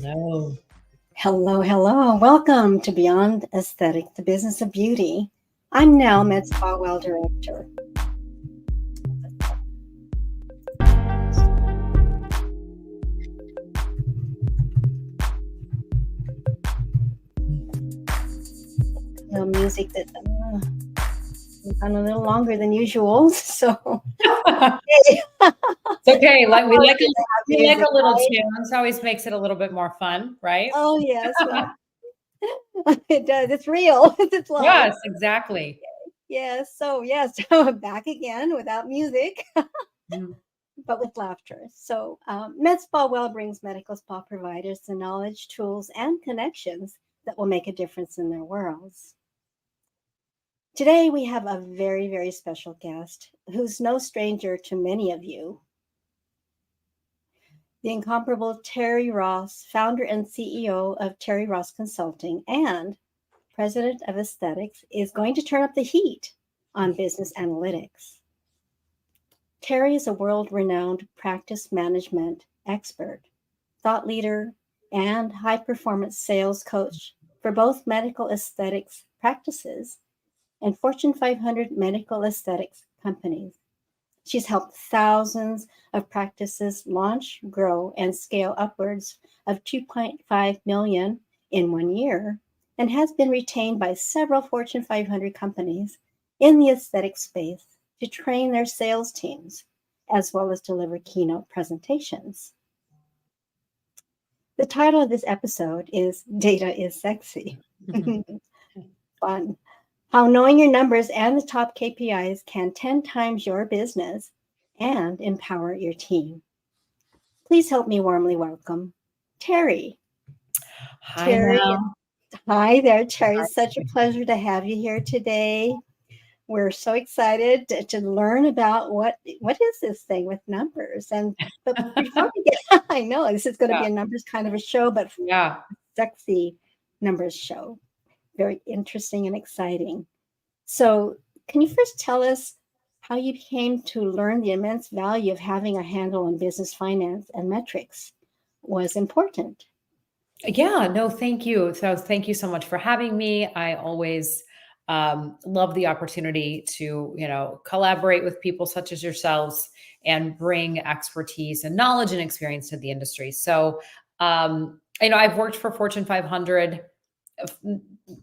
Hello. Hello, hello. Welcome to Beyond Aesthetic, the Business of Beauty. I'm now Med Spa Well Director. Music that went on a little longer than usual, so It's okay. I'll We like do that we like music, a little right? tune. It always makes it a little bit more fun, right? Oh yes, well, it does. It's real. It's live. Yes, exactly. Yes. So yes, I'm back again without music, Mm. but with laughter. So Med Spa Well brings medical spa providers the knowledge, tools, and connections that will make a difference in their worlds. Today, we have a very, very special guest who's no stranger to many of you. The incomparable Terri Ross, founder and CEO of Terri Ross Consulting and president of Aesthetics, is going to turn up the heat on business analytics. Terri is a world renowned practice management expert, thought leader, and high performance sales coach for both medical aesthetics practices and Fortune 500 medical aesthetics companies. She's helped thousands of practices launch, grow, and scale upwards of 2.5 million in 1 year and has been retained by several Fortune 500 companies in the aesthetic space to train their sales teams as well as deliver keynote presentations. The title of this episode is Data is Sexy. Fun. How knowing your numbers and the top KPIs can 10 times your business and empower your team. Please help me warmly welcome Terri. Hi, Terri, Mel. hi there, Terri. It's such a pleasure to have you here today. We're so excited to learn about what is this thing with numbers. But before we get, I know this is going to be Yeah, a numbers kind of a show, but yeah. sexy numbers show. Very interesting and exciting. So, can you first tell us how you came to learn the immense value of having a handle on business finance and metrics was important? Yeah, no, thank you. So thank you so much for having me. I always love the opportunity to, collaborate with people such as yourselves and bring expertise and knowledge and experience to the industry. So, I've worked for Fortune 500.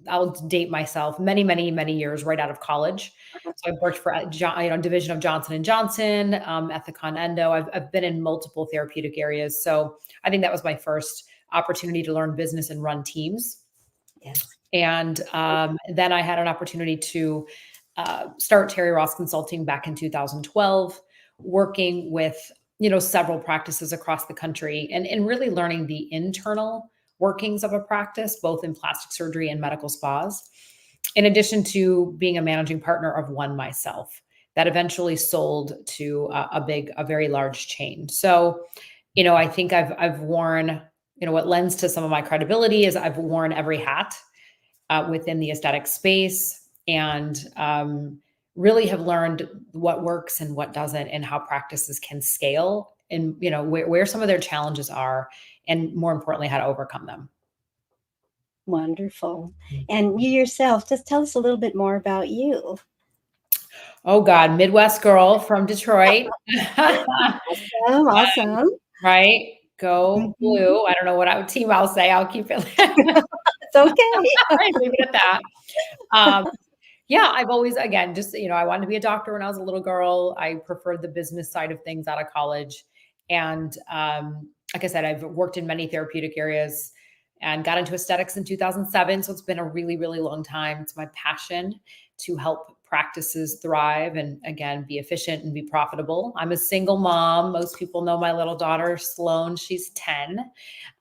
I'll date myself many, many, many years right out of college. So I've worked for division of Johnson and Johnson, Ethicon Endo. I've been in multiple therapeutic areas. So I think that was my first opportunity to learn business and run teams. Yes. And then I had an opportunity to start Terri Ross Consulting back in 2012, working with several practices across the country and really learning the internal workings of a practice, both in plastic surgery and medical spas, in addition to being a managing partner of one myself that eventually sold to a very large chain. So, I think I've worn, what lends to some of my credibility is I've worn every hat within the aesthetic space and really have learned what works and what doesn't and how practices can scale and, where some of their challenges are and more importantly, how to overcome them. Wonderful. And you yourself, just tell us a little bit more about you. Oh God, Midwest girl from Detroit. Awesome. Awesome. Right? Go Mhm. blue. I don't know what team I'll say. I'll keep it. It's okay. Right, leave it at that. Yeah, I've always, again, just, I wanted to be a doctor when I was a little girl. I preferred the business side of things out of college. And like I said, I've worked in many therapeutic areas and got into aesthetics in 2007. So it's been a really, really long time. It's my passion to help practices thrive and, again, be efficient and be profitable. I'm a single mom. Most people know my little daughter, Sloan. She's 10.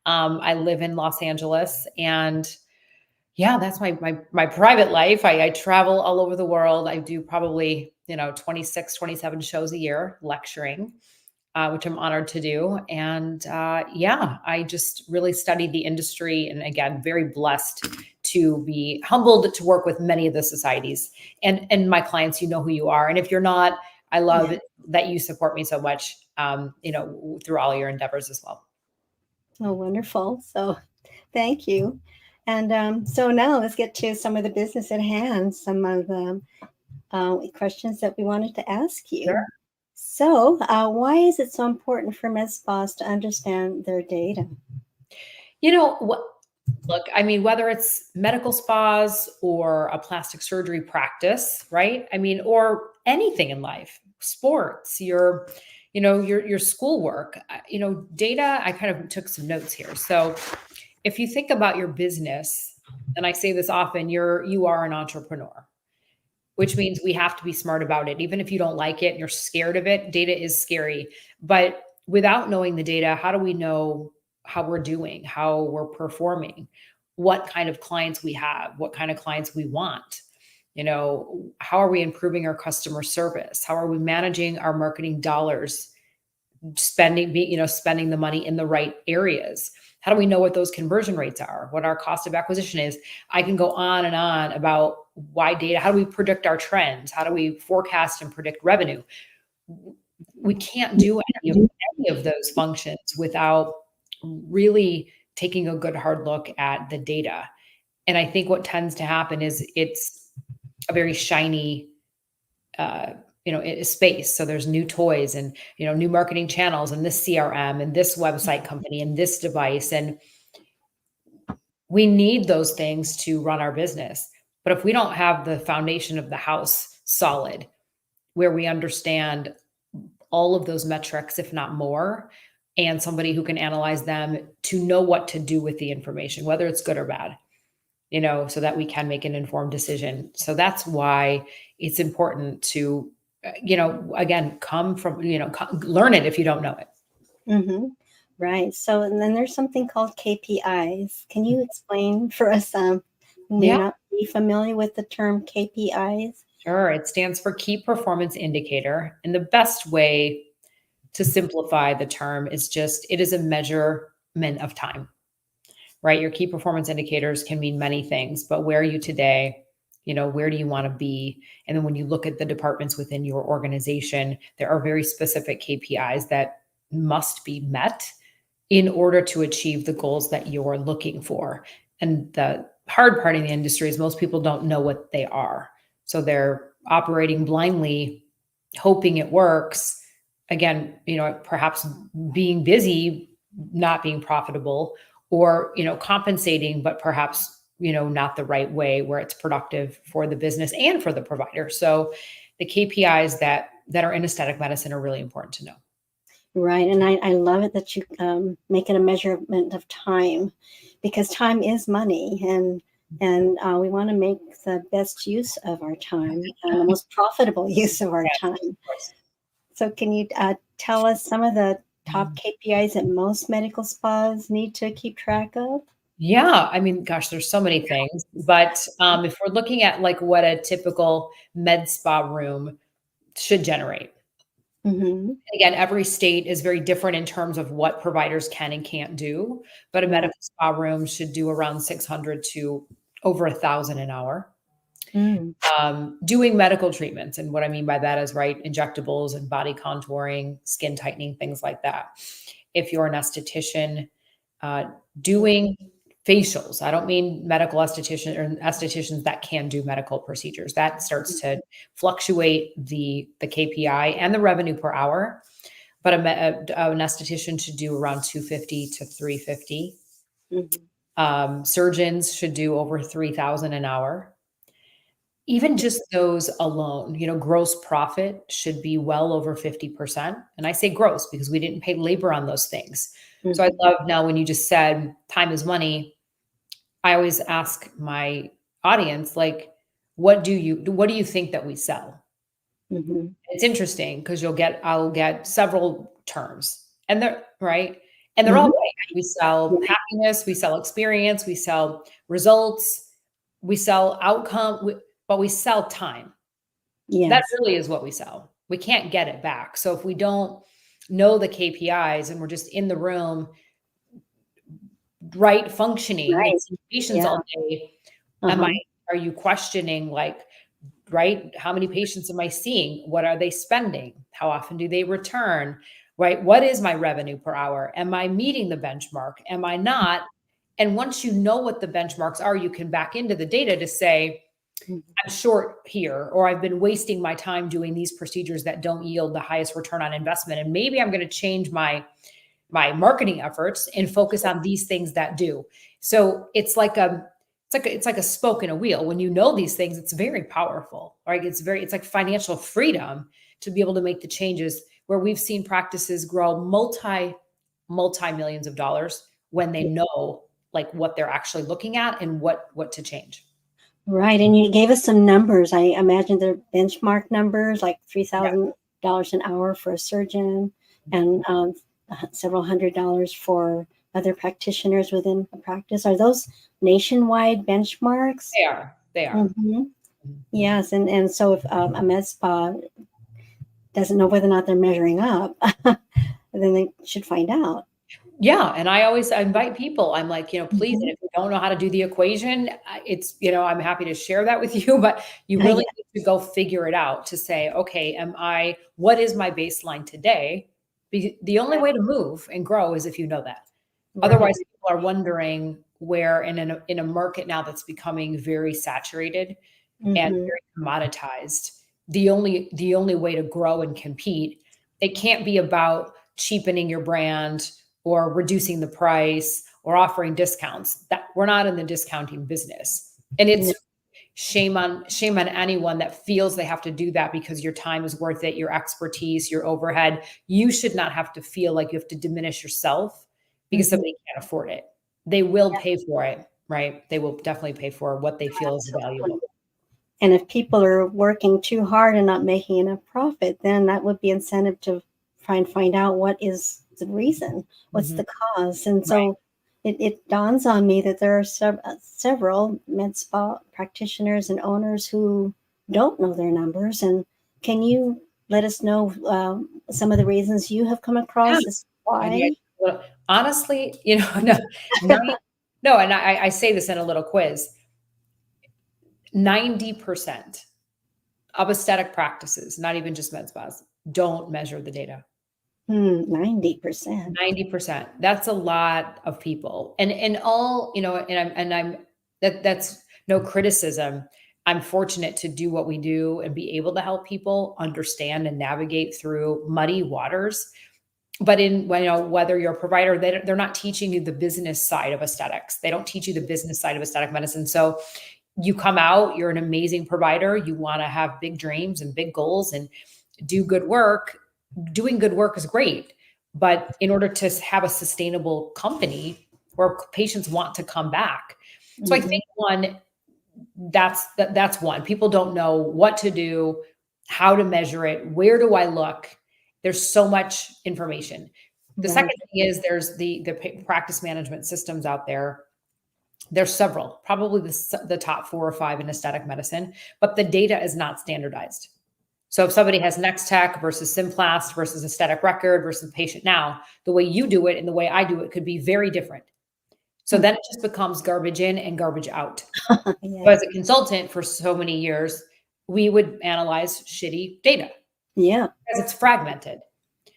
I live in Los Angeles and yeah, that's my private life. I travel all over the world. I do probably, 26, 27 shows a year lecturing, which I'm honored to do. And yeah, I just really studied the industry and again, very blessed to be humbled to work with many of the societies and my clients, who you are. And if you're not, I love that you support me so much, through all your endeavors as well. Oh, wonderful. So thank you. And so now let's get to some of the business at hand, some of the questions that we wanted to ask you. Sure. So, why is it so important for med spas to understand their data? You know what? Look, I mean, whether it's medical spas or a plastic surgery practice, right? I mean, or anything in life, sports, your schoolwork, data. I kind of took some notes here. So, if you think about your business, and I say this often, you are an entrepreneur, which means we have to be smart about it. Even if you don't like it and you're scared of it, data is scary. But without knowing the data, how do we know how we're doing, how we're performing, what kind of clients we have, what kind of clients we want? How are we improving our customer service? How are we managing our marketing dollars, spending the money in the right areas? How do we know what those conversion rates are, what our cost of acquisition is? I can go on and on about why data. How do we predict our trends? How do we forecast and predict revenue? We can't do any of those functions without really taking a good hard look at the data. And I think what tends to happen is it's a very shiny space. So there's new toys and new marketing channels and this CRM and this website company and this device, and we need those things to run our business. But if we don't have the foundation of the house solid, where we understand all of those metrics, if not more, and somebody who can analyze them to know what to do with the information, whether it's good or bad, so that we can make an informed decision. So that's why it's important to, again, learn it if you don't know it. Mm-hmm. Right. So, and then there's something called KPIs. Can you explain for us who may Yeah, not be familiar with the term KPIs? sure. It stands for key performance indicator. And the best way to simplify the term is just it is a measurement of time, right? Your key performance indicators can mean many things, but where are you today? Where do you want to be? And then when you look at the departments within your organization, there are very specific KPIs that must be met in order to achieve the goals that you're looking for. And the hard part in the industry is most people don't know what they are. So they're operating blindly, hoping it works. Again, perhaps being busy, not being profitable, or, compensating, but perhaps, not the right way where it's productive for the business and for the provider. So the KPIs that are in aesthetic medicine are really important to know. Right. And I love it that you make it a measurement of time, because time is money, and we want to make the best use of our time and the most profitable use of our Yes, time. of course. So, can you tell us some of the top KPIs that most medical spas need to keep track of? Yeah, I mean, gosh, there's so many things, but if we're looking at like what a typical med spa room should generate, Mm-hmm. again, every state is very different in terms of what providers can and can't do, but a Right. medical spa room should do around 600 to over 1,000 an hour. Mm. Doing medical treatments, and what I mean by that is right injectables and body contouring, skin tightening, things like that. If you're an esthetician, uh, doing facials. I don't mean medical esthetician or estheticians that can do medical procedures. That starts to fluctuate the KPI and the revenue per hour. But an esthetician should do around 250 to 350. Mm-hmm. Surgeons should do over 3,000 an hour. Even just those alone, gross profit should be well over 50%. And I say gross because we didn't pay labor on those things. So I Mm-hmm. love now when you just said time is money, I always ask my audience, like, what do you think that we sell? Mm-hmm. It's interesting because I'll get several terms and they're right. And they're all Mm-hmm. right. We sell happiness, we sell experience, we sell results, we sell outcome, but we sell time. That Yes. really is what we sell. We can't get it back. So if we don't know the KPIs and we're just in the room, right, functioning and Right. seeing patients Yeah. all day, am I Uh-huh. are you questioning like, right, how many patients am I seeing? What are they spending? How often do they return? right? What is my revenue per hour? Am I meeting the benchmark? Am I not? And once you know what the benchmarks are, you can back into the data to say, I'm short here, or I've been wasting my time doing these procedures that don't yield the highest return on investment. And maybe I'm going to change my marketing efforts and focus on these things that do. So it's like a spoke in a wheel. When you know these things, it's very powerful, right? It's like financial freedom to be able to make the changes where we've seen practices grow multi millions of dollars when they know like what they're actually looking at and what to change. Right. And you gave us some numbers. I imagine they're benchmark numbers, like Yeah. $3,000 an hour for a surgeon and several $100s for other practitioners within a practice. Are those nationwide benchmarks? They are. Mm-hmm. Yes. And so if a med spa doesn't know whether or not they're measuring up, then they should find out. Yeah. And I invite people. I'm like, please, Mhm. and if you don't know how to do the equation, it's, I'm happy to share that with you, but you Yeah. really need to go figure it out to say, okay, what is my baseline today? The only way to move and grow is if you know that. Right. Otherwise, people are wondering where in a market now that's becoming very saturated and Mhm. very commoditized, the only way to grow and compete, it can't be about cheapening your brand or reducing the price or offering discounts. That we're not in the discounting business. And No. it's shame on anyone that feels they have to do that because your time is worth it, your expertise, your overhead. You should not have to feel like you have to diminish yourself because Mhm. somebody can't afford it. They will pay for it, right? They will definitely pay for what they feel is valuable. And if people are working too hard and not making enough profit, then that would be incentive to try and find out what is the reason, what's the cause. And so it dawns on me that there are several med spa practitioners and owners who don't know their numbers. And can you let us know some of the reasons you have come across Yeah. as why? Well, honestly, no, no, and I say this in a little quiz. 90% of aesthetic practices, not even just med spas, don't measure the data. 90%. 90%. That's a lot of people. And all, and I'm that's no criticism. I'm fortunate to do what we do and be able to help people understand and navigate through muddy waters. But whether you're a provider, they're not teaching you the business side of aesthetics. They don't teach you the business side of aesthetic medicine. So you come out, you're an amazing provider. You want to have big dreams and big goals and do good work. Doing good work is great. But in order to have a sustainable company where patients want to come back. So I think that's one. People don't know what to do, how to measure it, where do I look? There's so much information. The Right. second thing is there's the practice management systems out there. There's several, probably the top 4 or 5 in aesthetic medicine, but the data is not standardized. So if somebody has Next Tech versus Simplast versus Aesthetic Record versus Patient Now, the way you do it and the way I do it could be very different. So then it just becomes garbage in and garbage out. Yeah. So as a consultant for so many years, we would analyze shitty data Yeah. because it's fragmented.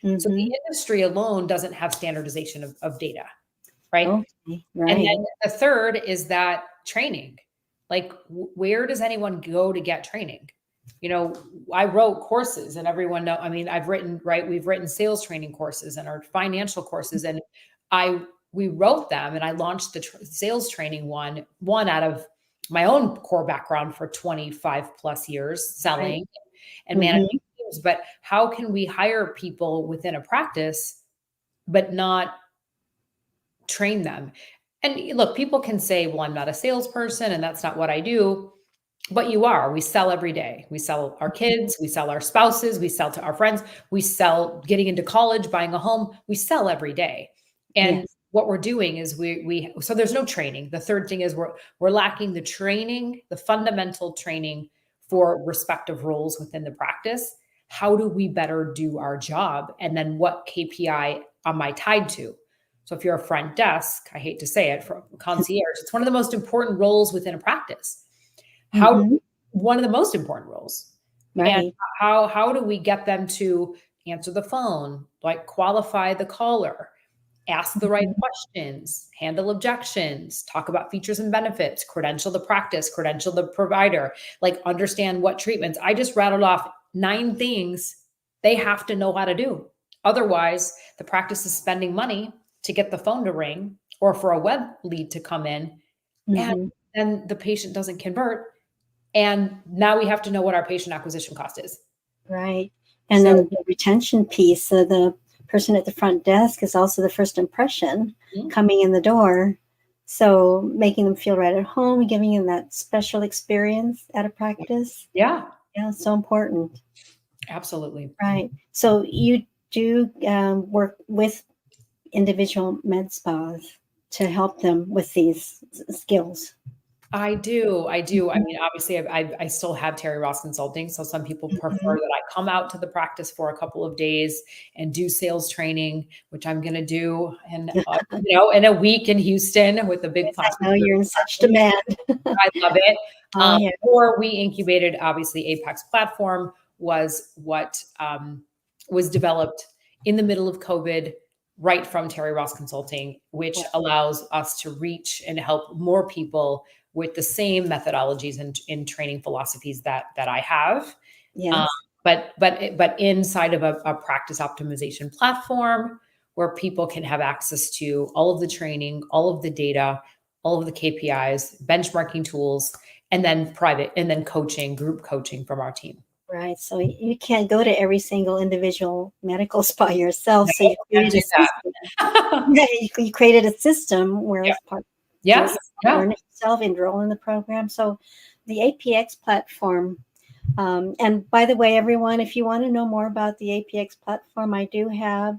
So Mhm. the industry alone doesn't have standardization of data, right? Okay. And Right. then the third is that training. Like, where does anyone go to get training? I wrote courses and everyone know, I mean, we've written sales training courses and our financial courses. And we wrote them and I launched the sales training one out of my own core background for 25 plus years selling and managing teams. But how can we hire people within a practice, but not train them? And look, people can say, well, I'm not a salesperson and that's not what I do. But you are. We sell every day. We sell our kids, we sell our spouses, we sell to our friends, we sell getting into college, buying a home. We sell every day. And Yes. what we're doing is so there's no training. The third thing is we're lacking the training, the fundamental training for respective roles within the practice. How do we better do our job? And then what KPI am I tied to? So if you're a front desk, I hate to say it, for concierge, it's one of the most important roles within a practice. How Mhm. one of the most important roles. And Right. how do we get them to answer the phone, like qualify the caller, ask the right Mhm. questions, handle objections, talk about features and benefits, credential the practice, credential the provider, like understand what treatments. I just rattled off 9 things they have to know how to do. Otherwise, the practice is spending money to get the phone to ring or for a web lead to come in, and Mhm. then the patient doesn't convert. And now we have to know what our patient acquisition cost is. Right. And So, then the retention piece, so the person at the front desk is also the first impression mhm, coming in the door. So making them feel right at home, giving them that special experience at a practice. yeah, Yeah, it's so important. absolutely. Right. So you do work with individual med spas to help them with these skills. I do, I do. I Mhm. mean, obviously, I still have Terri Ross Consulting, so some people prefer Mhm. that I come out to the practice for a couple of days and do sales training, which I'm gonna do in a week in Houston with the big Yes, I plastic know you're surgery in such practice. demand. I love it. Oh, yeah. Or we incubated, obviously, Apex platform was what was developed in the middle of COVID, right from Terri Ross Consulting, which allows us to reach and help more people with the same methodologies and in training philosophies that I have. Um, Yes. but inside of a practice optimization platform where people can have access to all of the training, all of the data, all of the KPIs, benchmarking tools, and then coaching, group coaching from our team. Right. So you can't go to every single individual medical spa yourself. No, So you can't created do a system. that. Yeah, you created a system where Yeah. it's part do it Yes. yourself, Yeah. learn it yourself, enroll in the program. So the APX platform. And by the way, everyone, if you want to know more about the APX platform, I do have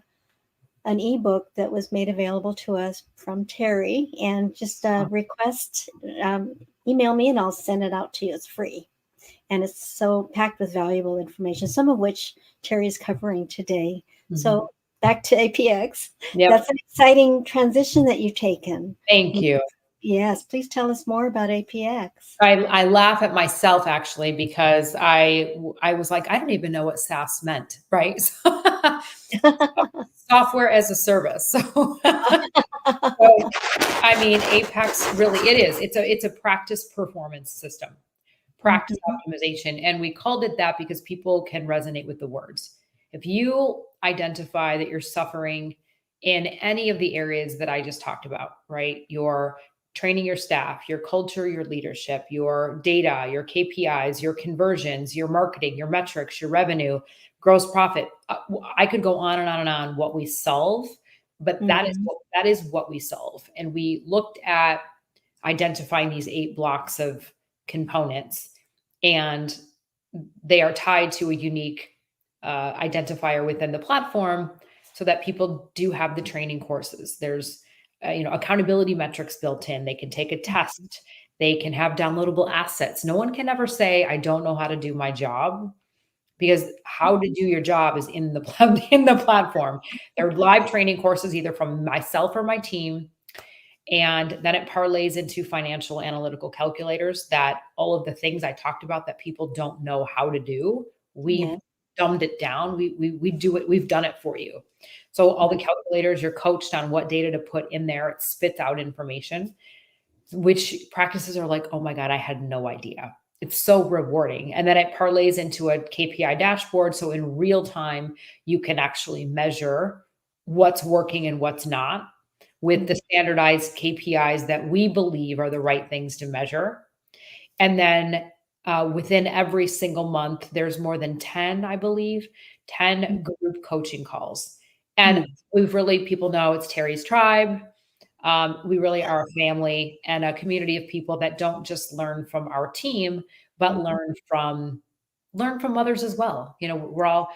an ebook that was made available to us from Terry. And just request, email me, and I'll send it out to you. It's free. And it's so packed with valuable information, some of which Terry is covering today. Mhm. So back to APX. Yep. That's an exciting transition that you've taken. Thank you. Yes, please tell us more about APX. I laugh at myself actually because I was like, I don't even know what SaaS meant, right? Software as a service. So, I mean, Apex really it is. It's a practice performance system, practice Mhm. optimization, and we called it that because people can resonate with the words. If you identify that you're suffering in any of the areas that I just talked about, right? You're training your staff, your culture, your leadership, your data, your KPIs, your conversions, your marketing, your metrics, your revenue, gross profit. I could go on and on and on what we solve, but Mhm. that is what we solve. And we looked at identifying these 8 blocks of components, and they are tied to a unique identifier within the platform so that people do have the training courses. There's accountability metrics built in. They can take a test. They can have downloadable assets. No one can ever say I don't know how to do my job, because how to do your job is in in the platform. There are live training courses either from myself or my team, and then it parlays into financial analytical calculators that all of the things I talked about that people don't know how to do, we've Yeah. dumbed it down. We do it, we've done it for you. So all the calculators, you're coached on what data to put in there. It spits out information, which practices are like, oh my God, I had no idea. It's so rewarding. And then it parlays into a KPI dashboard. So in real time, you can actually measure what's working and what's not with the Mhm. standardized KPIs that we believe are the right things to measure. And then within every single month, there's more than 10, I believe, 10 group coaching calls. And Mhm. people know it's Terry's Tribe. We really are a family and a community of people that don't just learn from our team, but Mhm. learn from others as well. We're all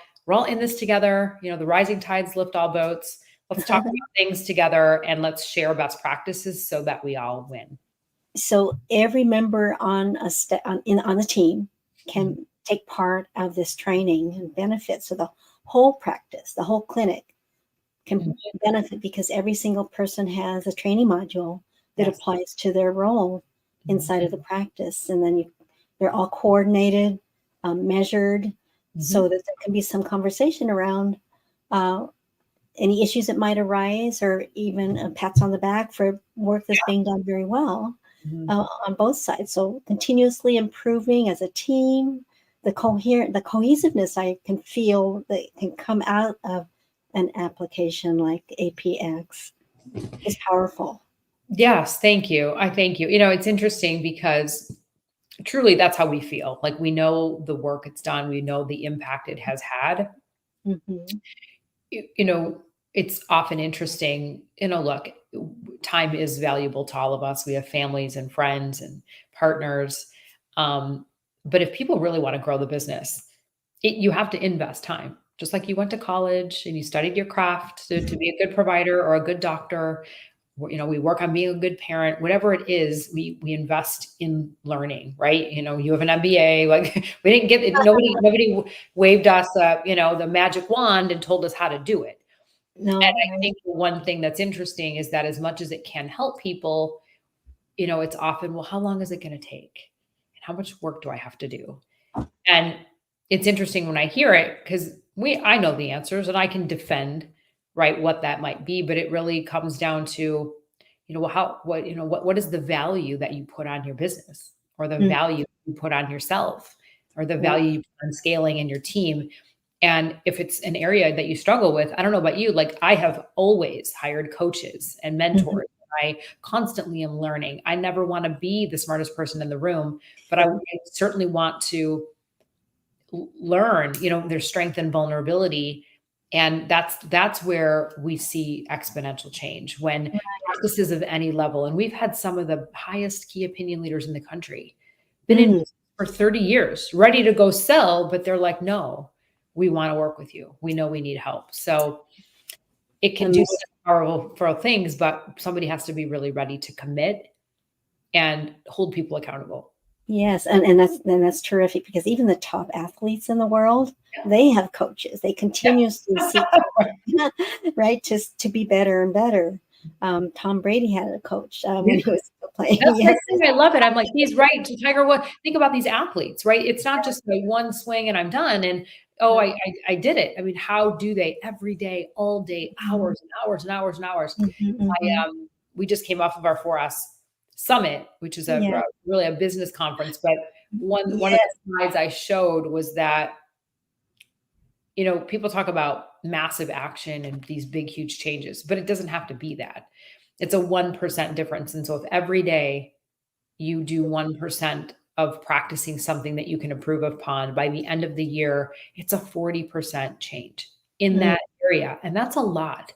in this together. The rising tides lift all boats. Let's talk about things together and let's share best practices so that we all win. So every member on on the team Mhm. can take part of this training and benefit. So the whole practice, the whole clinic can Mhm. benefit because every single person has a training module that Yes. applies to their role Mhm. inside of the practice, and then they're all coordinated, measured, Mhm. so that there can be some conversation around any issues that might arise, or even pats on the back for work that's being done very well on both sides. So continuously improving as a team, the cohesiveness I can feel that can come out of an application like APX is powerful. Yes, thank you. I thank you. It's interesting because truly that's how we feel. Like we know the work it's done, we know the impact it has had. Mm-hmm. You know, it's often interesting, look, time is valuable to all of us. We have families and friends and partners. But if people really want to grow the business, you have to invest time. Just like you went to college and you studied your craft to be a good provider or a good doctor, we work on being a good parent, whatever it is, we invest in learning, right? You have an MBA, like we didn't get it. Nobody waved us, the magic wand and told us how to do it. And No, I right. think the one thing that's interesting is that as much as it can help people, it's often, well, how long is it going to take? And how much work do I have to do? And it's interesting when I hear it because I know the answers and I can defend, right, what that might be, but it really comes down to, what is the value that you put on your business or the Mm, value you put on yourself or the right. value you put on scaling in your team. And if it's an area that you struggle with, I don't know about you, like I have always hired coaches and Mhm. mentors. I constantly am learning. I never want to be the smartest person in the room, but I Sure. certainly want to learn, their strength and vulnerability. And that's where we see exponential change when practices of any level. And we've had some of the highest key opinion leaders in the country, been in Mm, for 30 years, ready to go sell, but they're like, no, we want to work with you. We know we need help. So it can do um, some powerful things, but somebody has to be really ready to commit and hold people accountable. yes, and that's terrific, because even the top athletes in the world, they have coaches. They continuously seek coaching, right, to be better and better. Tom Brady had a coach when he was still playing. That's the Yes. thing, I love it. I'm like, he's right. To Tiger Woods, think about these athletes, right? It's not just like one swing and I'm done. And oh, I did it. I mean, how do they every day, all day, Mhm, hours and hours and hours and hours? mhm, mhm. We just came off of our 4S summit, which is Yeah. really a business conference. But one of Yes. the slides I showed was that people talk about massive action and these big, huge changes, but it doesn't have to be that. It's a 1% difference. And so if every day you do 1% of practicing something that you can improve upon, by the end of the year, it's a 40% change in Mm, that area. And that's a lot.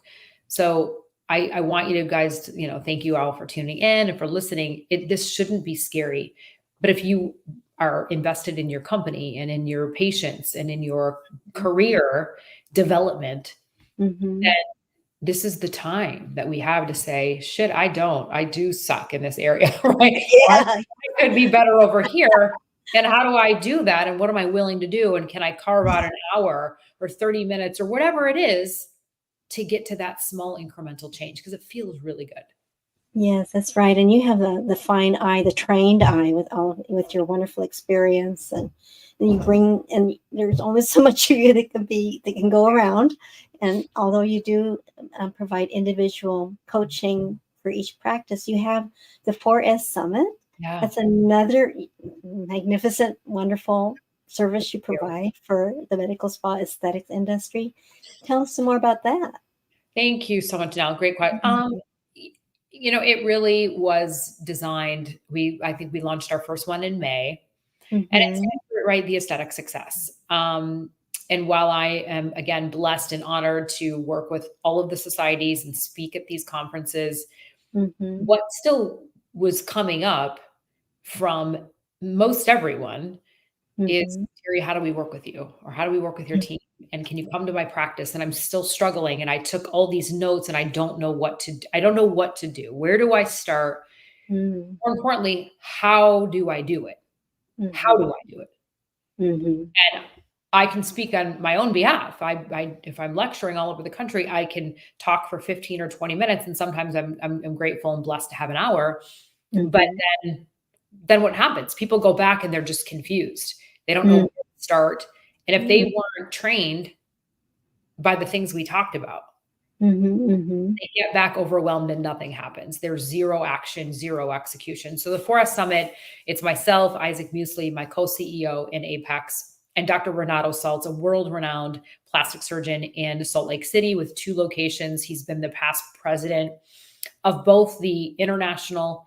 So I want you to guys, thank you all for tuning in and for listening. This shouldn't be scary. But if you are invested in your company and in your patients and in your career development, then mhm. this is the time that we have to say, shit, I do suck in this area, right? I Yeah. could be better over here. And how do I do that? And what am I willing to do? And can I carve out an hour or 30 minutes or whatever it is to get to that small incremental change? Because it feels really good. Yes, that's right. And you have the fine eye, the trained eye, with your wonderful experience, and you bring, and there's only so much of you that can go around. And although you do provide individual coaching for each practice, you have the 4S Summit. Yeah. That's another magnificent, wonderful service you provide for the medical spa aesthetics industry. Tell us some more about that. Thank you so much, Nell. Great question. It really was designed. I think we launched our first one in May. And it's Mm-hmm. right, the aesthetic success. And while I am, again, blessed and honored to work with all of the societies and speak at these conferences, Mm-hmm. what still was coming up from most everyone is, Mm-hmm. Terri, how do we work with you? Or how do we work with your team? And can you come to my practice? And I'm still struggling. And I took all these notes and I don't know what to do. Where do I start? Mm-hmm. More importantly, how do I do it? How Mm-hmm. do I do it? Mm-hmm. And I can speak on my own behalf. If I'm lecturing all over the country, I can talk for 15 or 20 minutes, and sometimes I'm grateful and blessed to have an hour. But Mm-hmm. then what happens? People go back and they're just confused. They don't know where Mm-hmm. to start. And if they weren't trained by the things we talked about. Mm-hmm. They get back overwhelmed and nothing happens. There's zero action, zero execution. So the 4S Summit, it's myself, Isaac Muesli, my co-CEO in Apex, and Dr. Renato Saltz, a world-renowned plastic surgeon in Salt Lake City with 2 locations. He's been the past president of both the international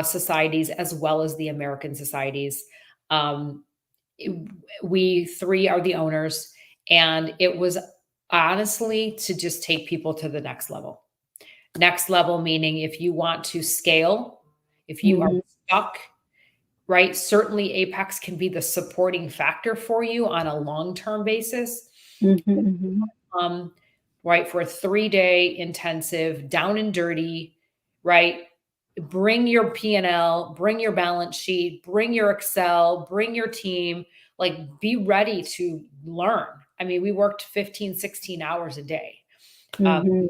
societies as well as the American societies. Um, we 3 are the owners, and it was honestly to just take people to the next level. Next level, meaning if you want to scale, if you are Mm-hmm. stuck, right? Certainly Apex can be the supporting factor for you on a long-term basis. Mm-hmm. Um, right, for a 3-day intensive, down and dirty, right? Bring your P&L, bring your balance sheet, bring your Excel, bring your team, like be ready to learn. I mean, we worked 15, 16 hours a day. Um, Mm-hmm.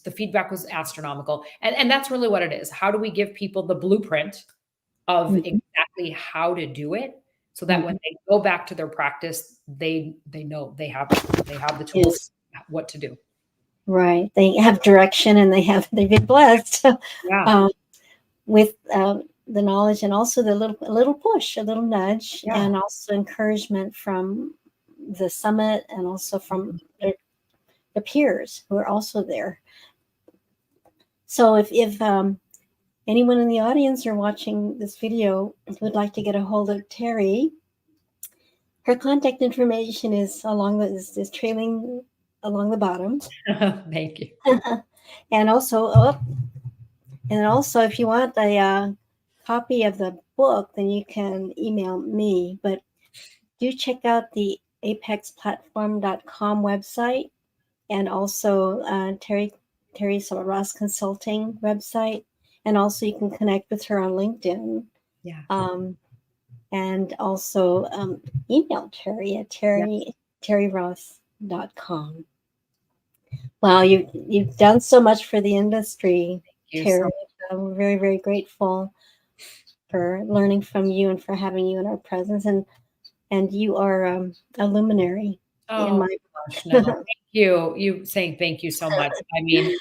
the feedback was astronomical. And that's really what it is. How do we give people the blueprint of Mm-hmm. exactly how to do it so that when Mm-hmm. they go back to their practice, they know they have the tools, Yes. what to do. Right. They have direction, and they've been blessed Yeah. um, with the knowledge, and also the little push, a little nudge, Yeah. and also encouragement from the summit, and also from the peers who are also there. So if anyone in the audience or watching this video would like to get a hold of Terri, her contact information is is trailing along the bottom. Thank you. And also, if you want a copy of the book, then you can email me. But do check out the apexplatform.com website, and also Terri Ross Consulting website. And also, you can connect with her on LinkedIn. Yeah. And also email Terri at terriross.com. Wow, you've done so much for the industry, Thank you so Terri. I'm very, very grateful for learning from you and for having you in our presence. And you are a luminary in Oh my gosh, no. book. Thank you. You saying thank you so much. I mean,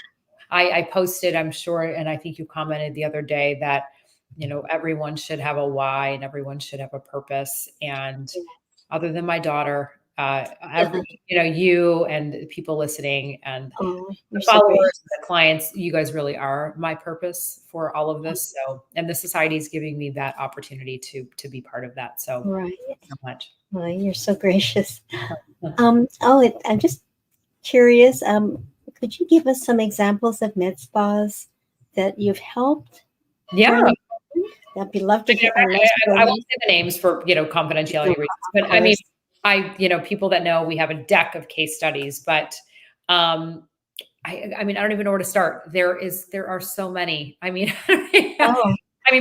I posted, I'm sure, and I think you commented the other day that, everyone should have a why and everyone should have a purpose. And other than my daughter, you and people listening and Oh, the you're so followers, great. the clients, you guys really are my purpose for all of this. So, and the society is giving me that opportunity to be part of that. So, Right. so much. Well, you're so gracious. I'm just curious. Could you give us some examples of med spas that you've helped Yeah. during the pandemic? I'd be love to hear. I won't say the names for, confidentiality reasons, but I mean, people that know, we have a deck of case studies, but, I mean, I don't even know where to start. There are so many. I mean, Oh.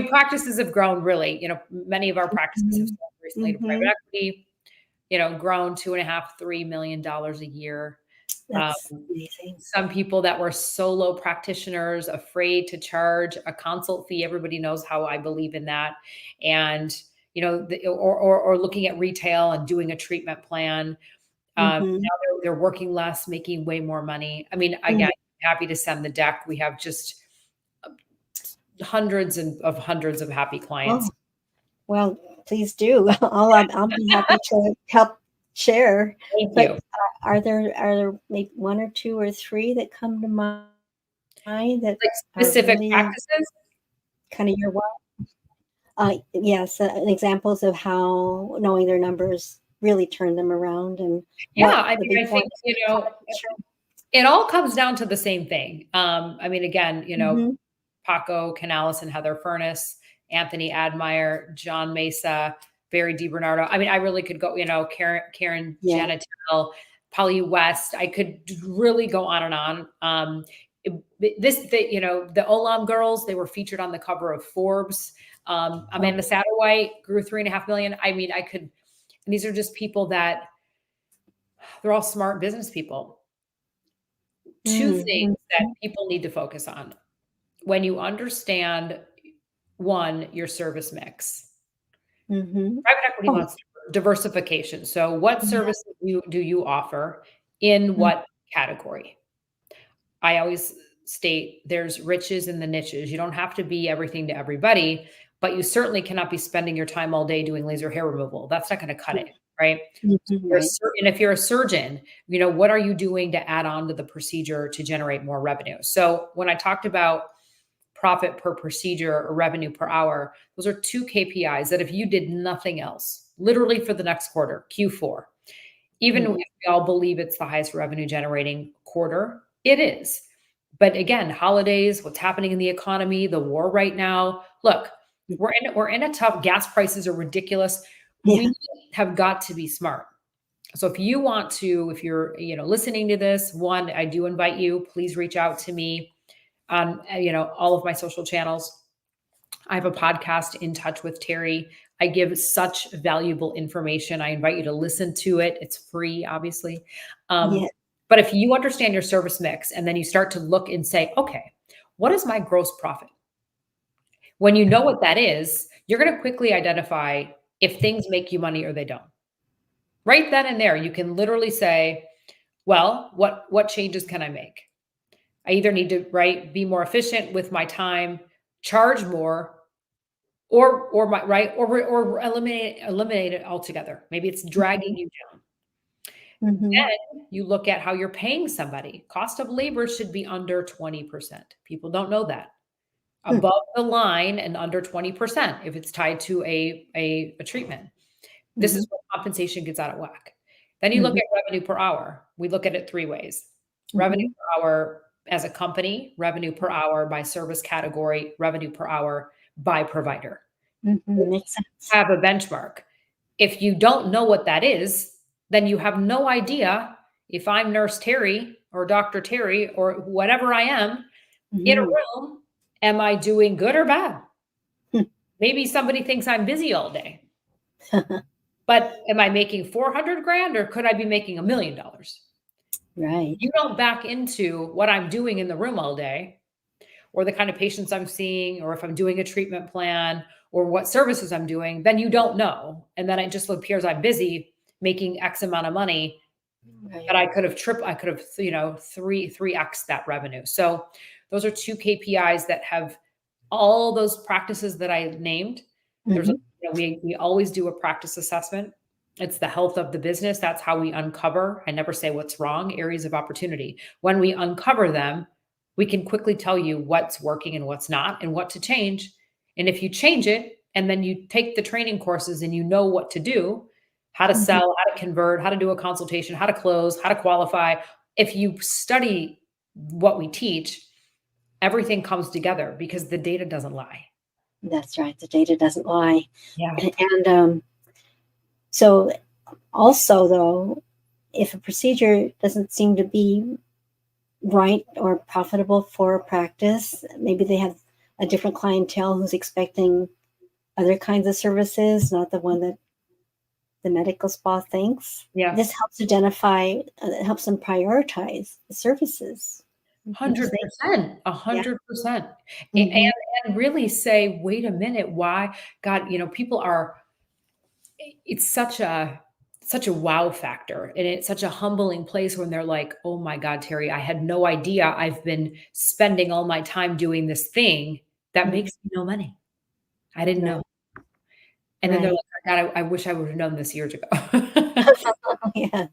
practices have grown really, many of our practices have sold recently to private Mm-hmm. equity, grown $2.5, $3 million a year. Um, That's amazing. some people that were solo practitioners, afraid to charge a consult fee. Everybody knows how I believe in that. And, or looking at retail and doing a treatment plan. Now Mm-hmm. they're working less, making way more money. I mean, again, happy to send the deck. We have just hundreds of happy clients. Oh, well, please do. I'll be happy to help share. Thank But you. are there maybe one or two or three that come to mind that Like are specific really practices? kind of your wow? Yes, examples of how knowing their numbers really turned them around, and Yeah, what I the mean, I think, before. it all comes down to the same thing. I mean, again, Mm-hmm. Paco Canales and Heather Furness, Anthony Admire, John Mesa, Barry DiBernardo. I mean, I really could go, Karen Yeah. Janitel, Polly West. I could really go on and on. The Olam girls, they were featured on the cover of Forbes. Amanda Satterwhite grew 3.5 million. I mean, and these are just people that they're all smart business people. Two Mm-hmm. things that people need to focus on. When you understand, one, your service mix. Mm-hmm. Private equity Oh, wants diversification. So what yeah. services do you offer in Mm-hmm. what category. I always state there's riches in the niches. You don't have to be everything to everybody, but you certainly cannot be spending your time all day doing laser hair removal. That's not going to cut it, right? Right. And if you're a surgeon, what are you doing to add on to the procedure to generate more revenue? So when I talked about profit per procedure or revenue per hour, those are two KPIs that if you did nothing else, literally for the next quarter, Q4, even if we all believe it's the highest revenue generating quarter, it is. But again, holidays, what's happening in the economy, the war right now. Look, we're in a tough, gas prices are ridiculous. Yeah. We have got to be smart. So if you want to, if you're, listening to this, one, I do invite you, please reach out to me on, all of my social channels. I have a podcast, In Touch with Terri. I give such valuable information. I invite you to listen to it. It's free, obviously. Yeah. But if you understand your service mix and then you start to look and say, okay, what is my gross profit? When you know what that is, you're going to quickly identify if things make you money or they don't. Right then and there, you can literally say, well, what changes can I make? I either need to, be more efficient with my time, charge more, or eliminate it altogether. Maybe it's dragging you down. Then you look at how you're paying somebody. Cost of labor should be under 20%. People don't know that. Above the line and under 20% if it's tied to a treatment. This is where compensation gets out of whack. Then you look at revenue per hour. We look at it three ways. Revenue per hour as a company, revenue per hour by service category, revenue per hour by provider. Makes sense. Have a benchmark. If you don't know what that is, then you have no idea if I'm Nurse Terri or Dr. Terri or whatever I am in a room, am I doing good or bad? Maybe somebody thinks I'm busy all day. But am I making 400 grand or could I be making $1 million? Right. You don't back into what I'm doing in the room all day or the kind of patients I'm seeing, or if I'm doing a treatment plan or what services I'm doing, then you don't know. And then it just appears I'm busy making X amount of money that I could have 3x that revenue. So those are two KPIs that have all those practices that I named. There's we always do a practice assessment. It's the health of the business. That's how we uncover. I never say what's wrong, areas of opportunity. When we uncover them, we can quickly tell you what's working and what's not and what to change. And if you change it and then you take the training courses and you know what to do, how to sell, how to convert, how to do a consultation, how to close, how to qualify. If you study what we teach, everything comes together because the data doesn't lie. That's right. The data doesn't lie. Yeah. And so also, though, if a procedure doesn't seem to be right or profitable for a practice, maybe they have a different clientele who's expecting other kinds of services, not the one that the medical spa thinks. Yeah. This helps identify, helps them prioritize the services. 100%, 100%. And really say, wait a minute, why? God, people are, it's such a wow factor. And it's such a humbling place when they're like, oh my God, Terri, I had no idea I've been spending all my time doing this thing that makes me no money. I didn't know. And then they're like, God, I wish I would have known this years ago. Yeah.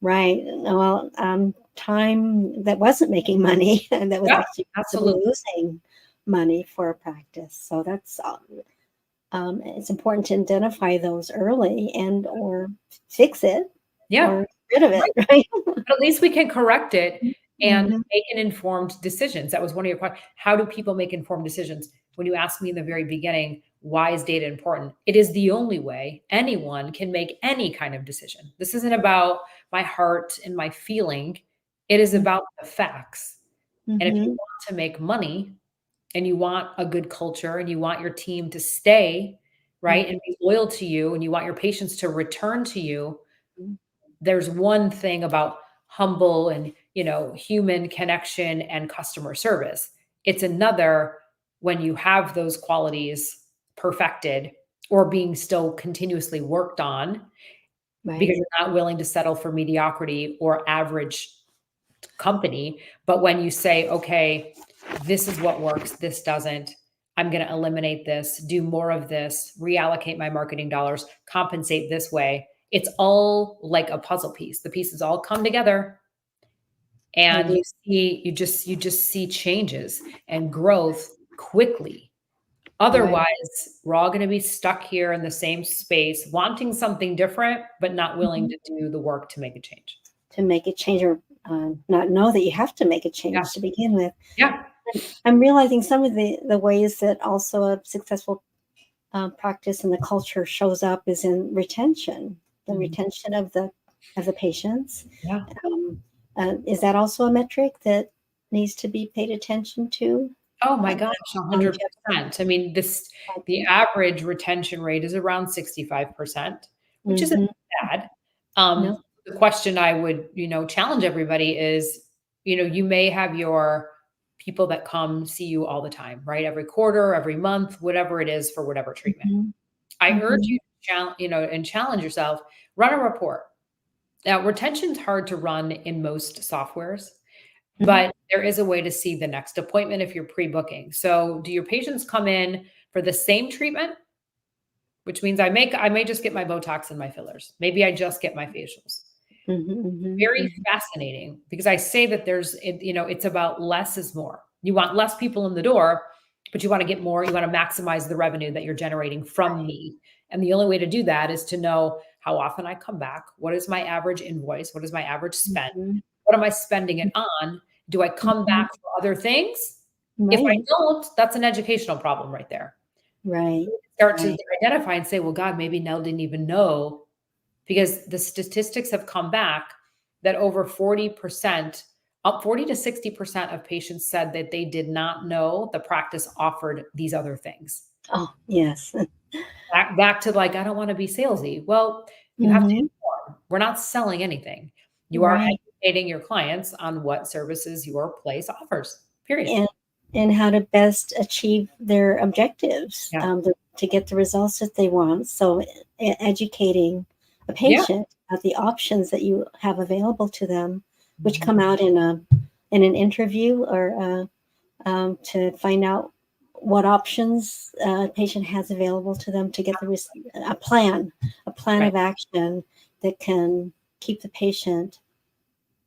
Right. Well, time that wasn't making money and that was actually absolutely losing money for a practice. So that's it's important to identify those early and or fix it. Or get rid of it. Right. But at least we can correct it and make an informed decisions. That was one of your questions. How do people make informed decisions? When you asked me in the very beginning, why is data important? It is the only way anyone can make any kind of decision. This isn't about my heart and my feeling. It is about the facts. And if you want to make money and you want a good culture and you want your team to stay, right, and be loyal to you, and you want your patients to return to you, there's one thing about humble and, human connection and customer service. It's another when you have those qualities perfected or being still continuously worked on because you're not willing to settle for mediocrity or average company. But when you say, okay, this is what works, this doesn't, I'm going to eliminate this, do more of this, reallocate my marketing dollars, compensate this way. It's all like a puzzle piece. The pieces all come together, and you just see changes and growth quickly. Otherwise, we're all going to be stuck here in the same space, wanting something different, but not willing to do the work to make a change. To make a change, or not know that you have to make a change to begin with. Yeah. I'm realizing some of the ways that also a successful practice and the culture shows up is in retention, the retention of the patients. Yeah. Is that also a metric that needs to be paid attention to? Oh my gosh, 100%. I mean, the average retention rate is around 65%, which isn't bad. No. The question I would, challenge everybody is, you may have your people that come see you all the time, right? Every quarter, every month, whatever it is for whatever treatment. I urge you to challenge yourself, run a report. Now, retention's hard to run in most softwares, but there is a way to see the next appointment if you're pre-booking. So do your patients come in for the same treatment? Which means I may just get my Botox and my fillers. Maybe I just get my facials. Very fascinating, because I say that it's about less is more. You want less people in the door, but you want to get more. You want to maximize the revenue that you're generating from me. And the only way to do that is to know how often I come back. What is my average invoice? What is my average spend? What am I spending it on? Do I come back for other things? If I don't, that's an educational problem right there. Right. Start to identify and say, well, God, maybe Nell didn't even know, because the statistics have come back that over 40%, up 40 to 60% of patients said that they did not know the practice offered these other things. Oh, yes. Back to like, I don't want to be salesy. Well, you have to inform. We're not selling anything. You are educating your clients on what services your place offers, period. And how to best achieve their objectives, to get the results that they want. So educating a patient about the options that you have available to them, which come out in an interview, or to find out what options a patient has available to them to get a plan of action that can keep the patient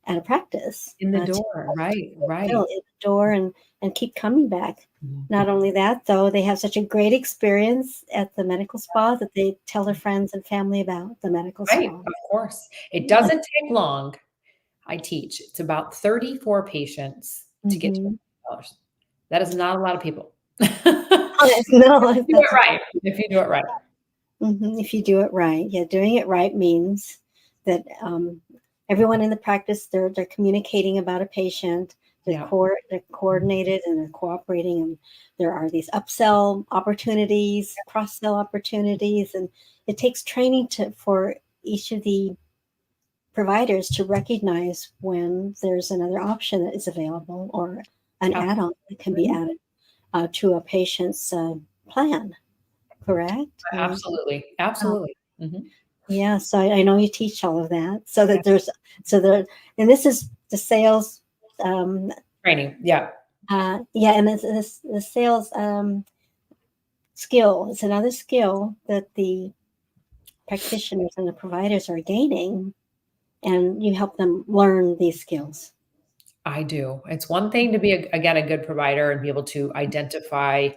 at a practice. In the door, right. In the door and keep coming back. Not only that, though, they have such a great experience at the medical spa that they tell their friends and family about the medical spa. Right, of course. It doesn't take long. I teach. It's about 34 patients to get $20. That is not a lot of people. No, if you do it right. If you do it right. If you do it right. Yeah, doing it right means that everyone in the practice, they're communicating about a patient. They're coordinated and they're cooperating, and there are these upsell opportunities, cross-sell opportunities, and it takes training for each of the providers to recognize when there's another option that is available, or an add-on that can be added to a patient's plan. Correct? Absolutely. Yeah, so I know you teach all of that, so that and this is the sales training. And it's the sales skill. It's another skill that the practitioners and the providers are gaining, and you help them learn these skills. I do. It's one thing to be a good provider and be able to identify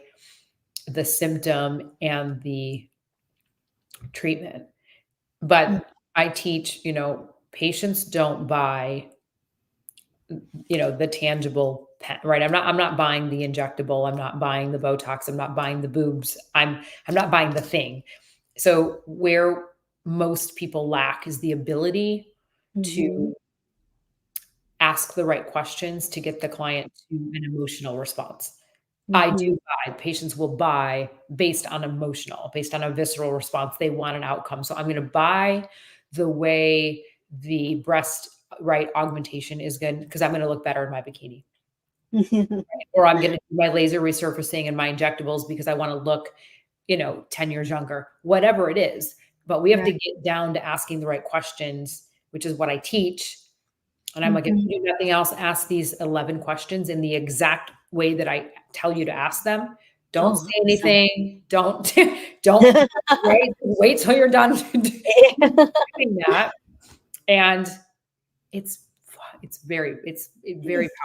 the symptom and the treatment. But I teach, patients don't buy, the tangible, right? I'm not buying the injectable. I'm not buying the Botox. I'm not buying the boobs. I'm not buying the thing. So where most people lack is the ability to ask the right questions to get the client to an emotional response. I do buy. Patients will buy based on a visceral response. They want an outcome. So I'm going to buy the way the breast augmentation is good, because I'm going to look better in my bikini. Right? Or I'm going to do my laser resurfacing and my injectables because I want to look, 10 years younger, whatever it is. But we have to get down to asking the right questions, which is what I teach. And I'm like, if Mhm. you do nothing else, ask these 11 questions in the exact way that I tell you to ask them. Don't Oh, say awesome. anything. Don't, right? Wait till you're done doing that. And it's very It's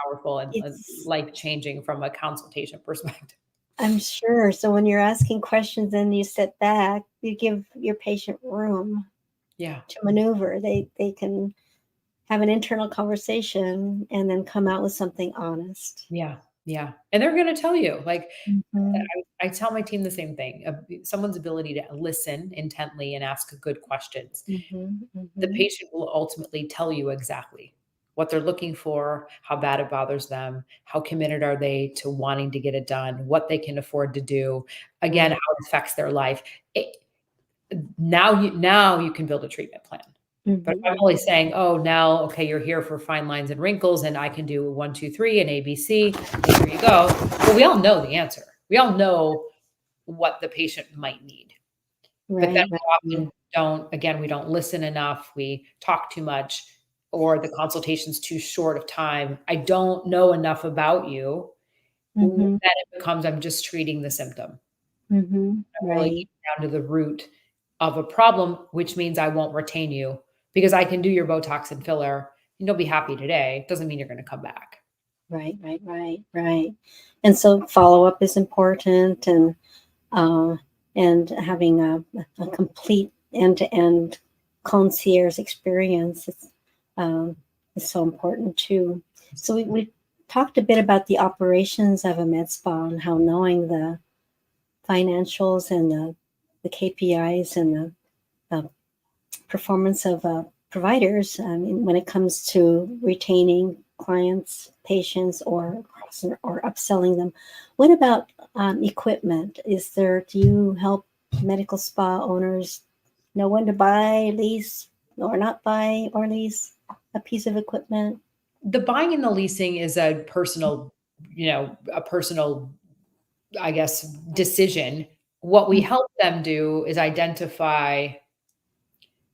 powerful and it's life changing from a consultation perspective. I'm sure. So when you're asking questions and you sit back, you give your patient room Yeah. to maneuver. They can have an internal conversation and then come out with something honest. Yeah. Yeah. And they're going to tell you, like, Mhm. I tell my team the same thing. Someone's ability to listen intently and ask good questions. Mhm. The Mhm. patient will ultimately tell you exactly what they're looking for, how bad it bothers them, how committed are they to wanting to get it done, what they can afford to do, again, how Right. it affects their life. Now you can build a treatment plan. But if I'm Mhm. only saying, "Oh, now, okay, you're here for fine lines and wrinkles, and I can do 1, 2, 3 and ABC, and here you go." Well, we all know the answer. We all know what the patient might need. But then Right, right, we right. often don't again, we don't listen enough, we talk too much, or the consultation's too short of time. I don't know enough about you. Then Mhm. it becomes, I'm just treating the symptom. Mhm. I'm really Right. getting down to the root of a problem, which means I won't retain you because I can do your Botox and filler, and you'll be happy today. Doesn't mean you're gonna come back. Right, right, right, right. And so follow-up is important uh, and having a complete end-to-end concierge experience um, is so important too. So we talked a bit about the operations of a med spa and how knowing the financials and the KPIs and the performance of providers when it comes to retaining clients, patients, or upselling them. What about equipment? Do you help medical spa owners know when to buy, lease, or not buy or lease a piece of equipment? The buying and the leasing is a personal, I guess, decision. What we Mm. help them do is identify.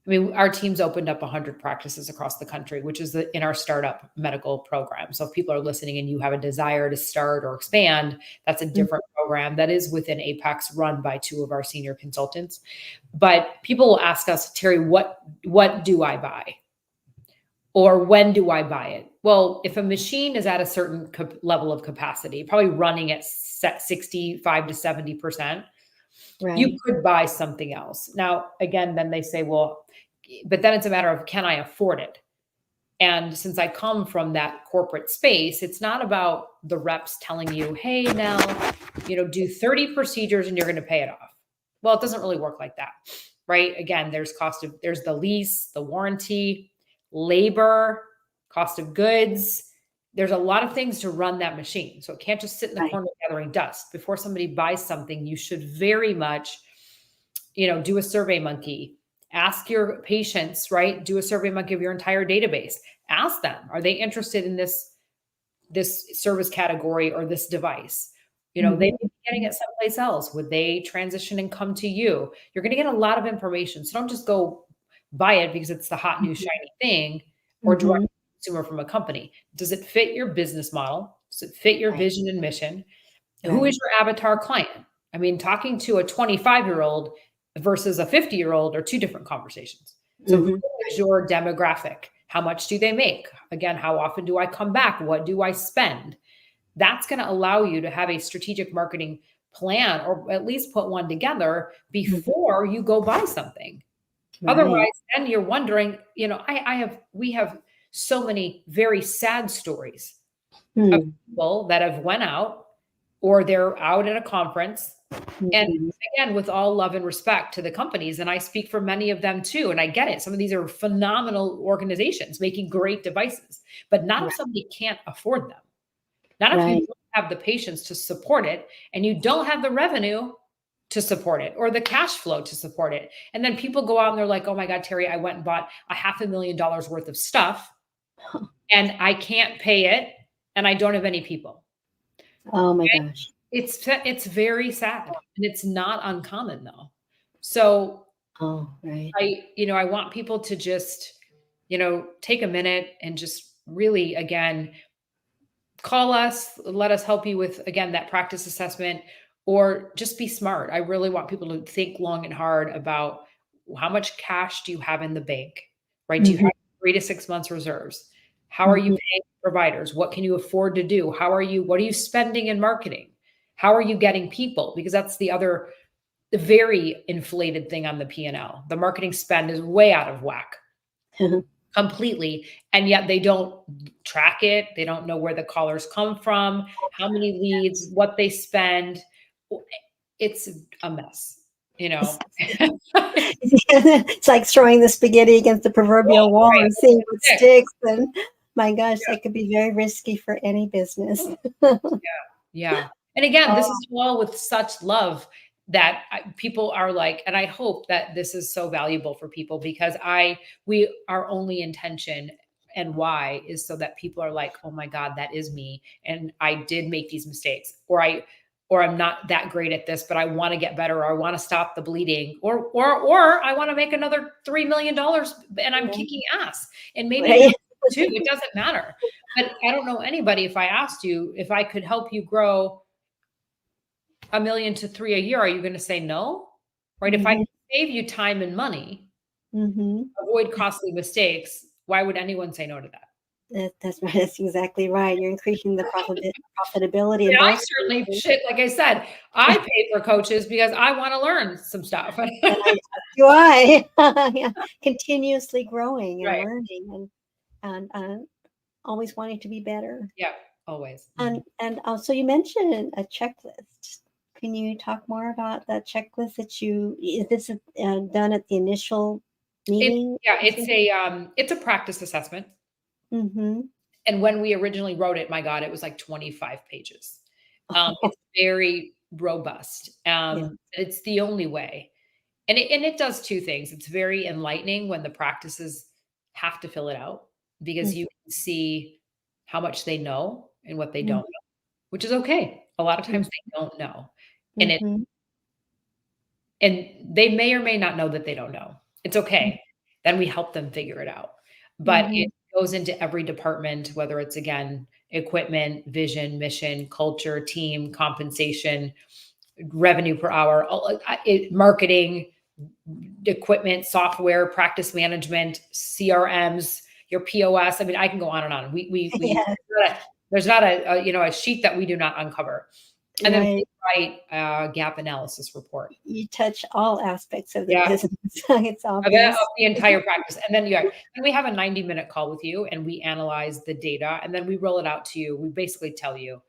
I mean, our team's opened up 100 practices across the country, which is in our startup medical program. So if people are listening and you have a desire to start or expand, that's a Mm. different program that is within Apex, run by 2 of our senior consultants. But people will ask us, "Terri, what do I buy? Or when do I buy it?" Well, if a machine is at a certain level of capacity, probably running at 65 to 70%, you Right. could buy something else. Now, again, then they say, well, but then it's a matter of, can I afford it? And since I come from that corporate space, it's not about the reps telling you, hey, now, do 30 procedures and you're going to pay it off. Well, it doesn't really work like that, right? Again, there's the lease, the warranty, labor, cost of goods. There's a lot of things to run that machine. So it can't just sit in the Right. corner gathering dust. Before somebody buys something, you should very much, do a survey monkey. Ask your patients, right? Do a survey monkey of your entire database. Ask them, are they interested in this service category or this device? They may Mhm. be getting it someplace else. Would they transition and come to you? You're going to get a lot of information. So don't just go buy it because it's the hot new Mhm. shiny thing or direct Mhm. consumer from a company. Does it fit your business model? Does it fit your Right. vision and mission? Who is Right. your avatar client? I mean, talking to a 25-year-old versus a 50-year-old are two different conversations. So who Mhm. is your demographic? How much do they make? Again, how often do I come back? What do I spend? That's going to allow you to have a strategic marketing plan or at least put one together Mhm. before you go buy something. Right. Otherwise, then you're wondering, we have so many very sad stories of Hmm. people that have went out or they're out at a conference. And Mhm. again, with all love and respect to the companies, and I speak for many of them too, and I get it. Some of these are phenomenal organizations making great devices, but not if Right. somebody can't afford them. Not if you Right. don't have the patients to support it and you don't have the revenue to support it or the cash flow to support it. And then people go out and they're like, oh my God, Terri, I went and bought a $500,000 worth of stuff and I can't pay it and I don't have any people. Oh my gosh. It's very sad and it's not uncommon though. So Oh, right. I want people to just, take a minute and just really, again, call us, let us help you with, again, that practice assessment, or just be smart. I really want people to think long and hard about how much cash do you have in the bank, right? Do you Mhm, have 3 to 6 months reserves? How are you mhm. paying providers? What can you afford to do? What are you spending in marketing? How are you getting people? Because that's the other very inflated thing on the P&L. The marketing spend is way out of whack completely, and yet they don't track it. They don't know where the callers come from, how many leads, what they spend. It's a mess, you It's, know. it's like throwing the spaghetti against the proverbial wall Right, and seeing what right. sticks. And my gosh, Yeah, that could be very risky for any business. yeah. And again, this Oh, is all with such love that people are like, and I hope that this is so valuable for people, because our only intention and why is so that people are like, oh my God, that is me. And I did make these mistakes, or I'm not that great at this, but I want to get better, or I want to stop the bleeding, or I want to make another $3 million and I'm kicking ass. And maybe you right. don't too. It doesn't matter. But I don't know anybody, if I asked you if I could help you grow 1 million to 3 a year, are you going to say no? Right? If I Mhm, can save you time and money, mhm. avoid costly mistakes, why would anyone say no to that? That's right. That's exactly right. You're increasing the profitability in Yeah, I both certainly spaces. shit. Like I said, I pay for coaches because I want to learn some stuff. And do I. Yeah. Continuously growing and Right. learning and always wanting to be better. Yeah. Always. Mhm. And also you mentioned a checklist. Can you talk more about that checklist that is this done at the initial It's meeting? yeah, it's a practice assessment. Mm-hmm. And when we originally wrote it, my God, it was like 25 pages. It's very robust. Yeah. It's the only way. And it does two things. It's very enlightening when the practices have to fill it out, because you can see how much they know and what they don't Mm-hmm. know, which is okay. A lot of times they don't know. And it Mm-hmm. and they may or may not know that they don't know. It's okay. Then we help them figure it out. But Mm-hmm. it goes into every department, whether it's, again, equipment, vision, mission, culture, team, compensation, revenue per hour, marketing, equipment, software, practice management, CRMs, your POS. I mean, I can go on and on. Yeah. There's not a sheet that we do not uncover. And then Right. we write a gap analysis report. You touch all aspects of the Yeah. business. It's Of obvious. the entire practice. And then, then we have a 90-minute call with you, and we analyze the data, and then we roll it out to you. We basically tell you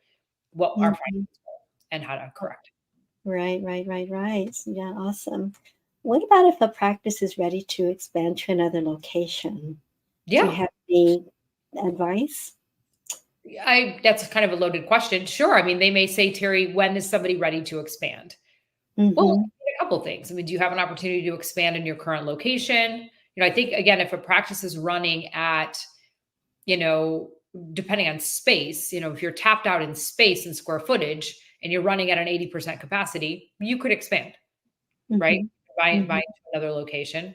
what our Mhm. findings were and how to correct it. Right, right, right, right. Yeah, awesome. What about if a practice is ready to expand to another location? Do you Yeah. have any advice? That's kind of a loaded question. Sure. I mean, they may say, Terry, when is somebody ready to expand? Well, Mm-hmm. a couple things. I mean, do you have an opportunity to expand in your current location? I think, again, if a practice is running at, you know, depending on space, if you're tapped out in space and square footage and you're running at an 80% capacity, you could expand, right? Mm-hmm. Buy Mm-hmm. to another location.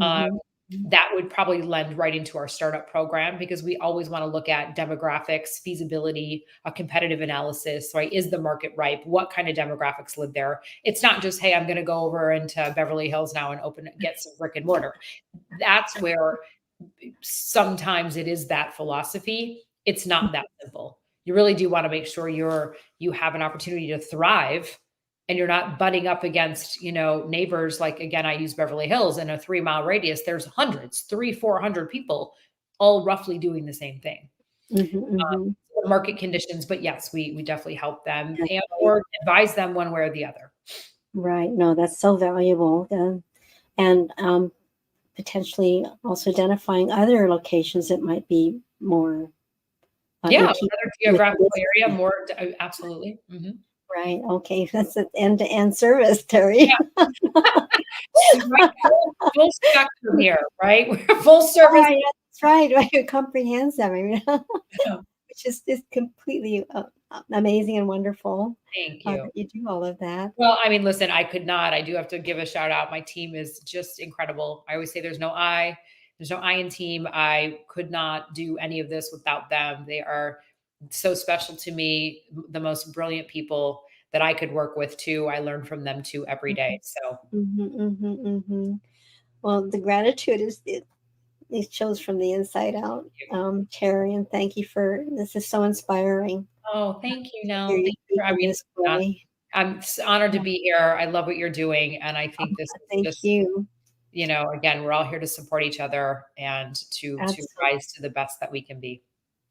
Um, Mm-hmm. that would probably lend right into our startup program, because we always want to look at demographics, feasibility, a competitive analysis, right? Is the market ripe? What kind of demographics live there? It's not just, hey, I'm going to go over into Beverly Hills now and get some brick and mortar. That's where sometimes it is that philosophy. It's not that simple. You really do want to make sure you have an opportunity to thrive, and you're not butting up against, neighbors. Like, again, I use Beverly Hills. In a 3-mile radius, there's hundreds, 400 people, all roughly doing the same thing. Mm-hmm. Mm-hmm. Market conditions, but yes, we definitely help them, That's and right. or advise them one way or the other. Right. No, that's so valuable. And potentially also identifying other locations that might be more Yeah, in keeping another with geographical this. area, more absolutely. Mhm. Right. Okay. That's an end-to-end service, Terry. Right, full spectrum here, right? We're full All service. right. Yeah, that's right. Right. You're comprehensive. I mean, Yeah. which is completely amazing and wonderful Thank you. that you do all of that. Well, I mean, listen, I could not. I do have to give a shout out. My team is just incredible. I always say there's no I, There's no I in team. I could not do any of this without them. They are so special to me, the most brilliant people that I could work with too. I learn from them too every day. So Well, the gratitude is it shows from the inside out, Terry, and thank you for this is so inspiring oh, thank you. to hear No, you thank you. speak in this way. I'm honored to Yeah, be here. I love what you're doing. And I think this is thank just, you. again, we're all here to support each other and to Absolutely. rise to the best that we can be.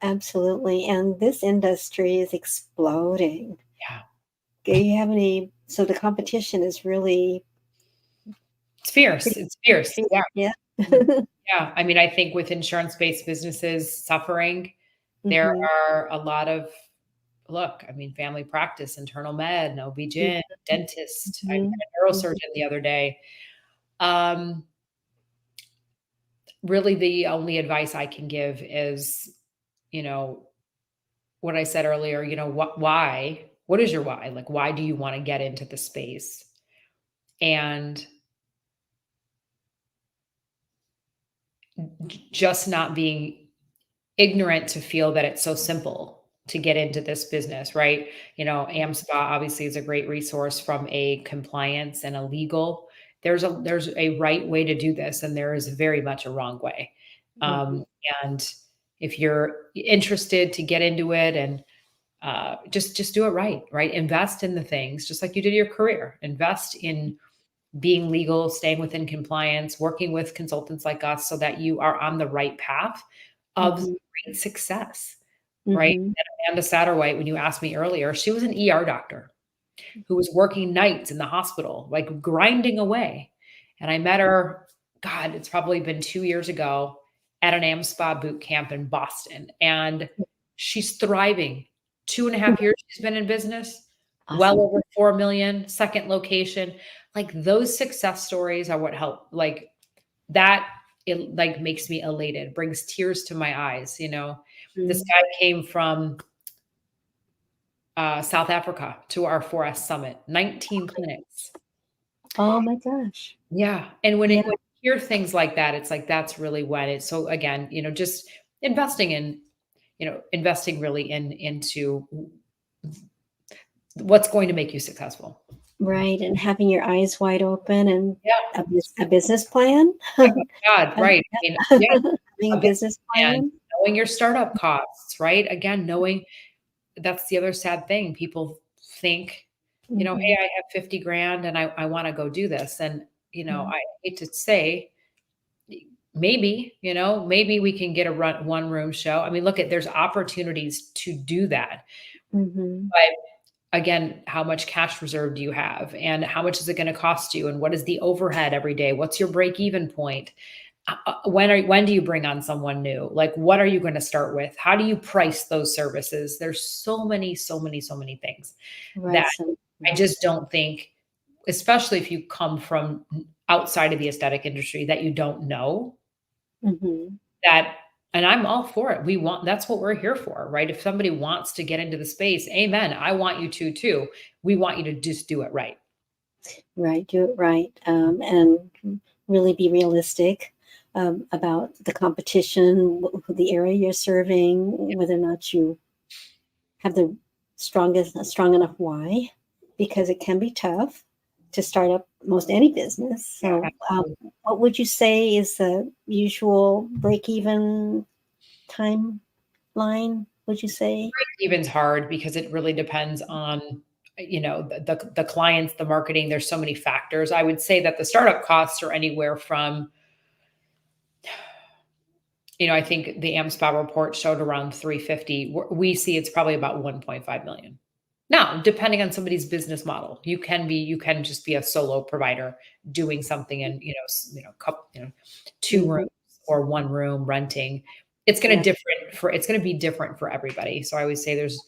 Absolutely. And this industry is exploding. Yeah. Do you have any? So the competition is really It's fierce. pretty, It's pretty fierce. fierce. Yeah. Yeah. Yeah. I mean, I think with insurance-based businesses suffering, there Hmm. are a lot of look, I mean, family practice, internal med, an OB-GYN, dentist. I met Hmm. a neurosurgeon the other day. Um, Really the only advice I can give is, you know, what I said earlier, why? What is your why? Like, why do you want to get into the space? And just not being ignorant to feel that it's so simple to get into this business, right? AmSpa obviously is a great resource from a compliance and a legal. There's a right way to do this, and there is very much a wrong way. Hmm. Um, and if you're interested to get into it and just do it right, right? Invest in the things, just like you did your career. Invest in being legal, staying within compliance, working with consultants like us so that you are on the right path of Hmm. great success, right? Hmm. And Amanda Satterwhite, when you asked me earlier, she was an ER doctor who was working nights in the hospital, like grinding away. And I met her, God, it's probably been 2 years ago at an AmSpa boot camp in Boston. And she's thriving. 2.5 years she's been in business, well Awesome. over 4 million, second location. Like those success stories are what help. Like that, it like makes me elated, brings tears to my eyes. This Mhm. guy came from South Africa to our 4S summit, 19 clinics. Oh my gosh. Yeah, and when Yeah. you hear things like that, it's like that's really when it's so again, just investing in, investing really into what's going to make you successful. Right. And having your eyes wide open and Yeah. a business plan. Oh my God, right. I mean, yeah, Having a a business business plan, plan. knowing your startup costs, right? Again, knowing that's the other sad thing. People think, hey, Hmm. I have 50 grand and I want to go do this. And, Hmm. I hate to say, maybe we can get a one room show. I mean, look at there's opportunities to do that. Hmm. But again, how much cash reserve do you have? And how much is it going to cost you? And what is the overhead every day? What's your break even point? When do you bring on someone new? Like, what are you going to start with? How do you price those services? There's so many, so many, so many things Right. that So, I just don't think, especially if you come from outside of the aesthetic industry, that you don't know hmm. that. And I'm all for it. That's what we're here for, right? If somebody wants to get into the space, amen. I want you to too. We want you to just do it right. Right. Do it right. And really be realistic about the competition, the area you're serving, whether or not you have the a strong enough why, because it can be tough to start up most any business. Yeah, So, absolutely. what would you say is the usual break even timeline? Would you say? Even's hard because it really depends on, the clients, the marketing. There's so many factors. I would say that the startup costs are anywhere from, I think the AmSpa report showed around 350. We see it's probably about 1.5 million. Now, depending on somebody's business model, you can just be a solo provider doing something in, couple, two Hmm. rooms or one room renting. Yeah. It's going to be different for everybody. So I always say there's,